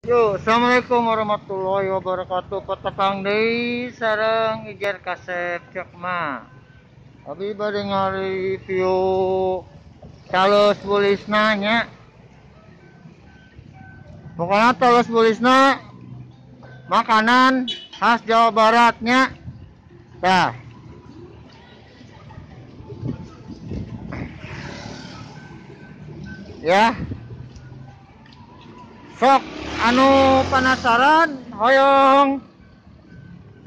Yo, assalamualaikum warahmatullahi wabarakatuh. Petang deui sareng Ijer Kasep Cekma. Abi bade nge-review talus bulisna nya. Pokoknya talus bulisna makanan khas Jawa Baratnya. Tah. Ya, sok anu penasaran hoyong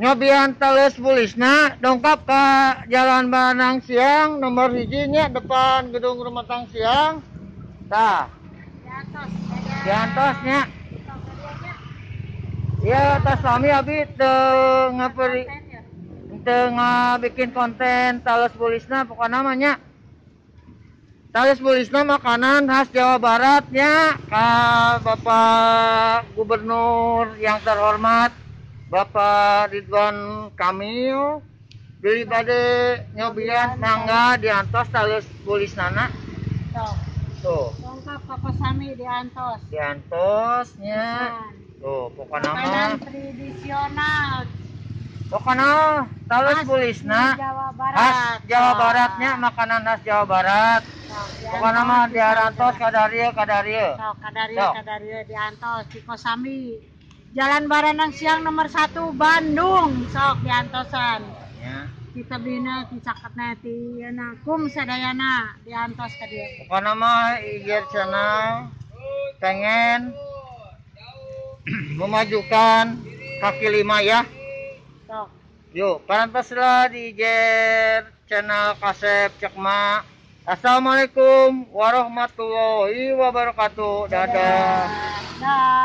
nyobian talus bulisna dongkap ke Jalan Banang Siang nomor hijinya depan gedung rumah tang siang. Tah, diantosnya. Ya, tas kami abi teu ngaperi teu bikin konten talus bulisna pokoknya namanya. Talus bulisna makanan khas Jawa Baratnya ka Bapak Gubernur yang terhormat Bapak Ridwan Kamil beli bade nyobian mangga diantos talus bulisnana. Tuh. Lengkap Papa Sami diantos. Diantosnya. Tuh, pokoknya Makanan mah tradisional pokoknya talus khas bulisna Jawa Barat. khas Jawa Baratnya makanan khas Jawa Barat. Pokoknya mah diarantos kadarieu. Sok kadario diantos di Kosami. Jalan Baranang Siang nomor 1 Bandung. Sok diantosan. Ya. Kita bina di caketna ti kum sadayana diantos ka dieu. Pokoknya mah Iger Channel pengen memajukan kaki lima ya. Sok. Yuk, parantaslah di Iger Channel Kasep Cekma. Assalamualaikum warahmatullahi wabarakatuh. Dadah. Dah.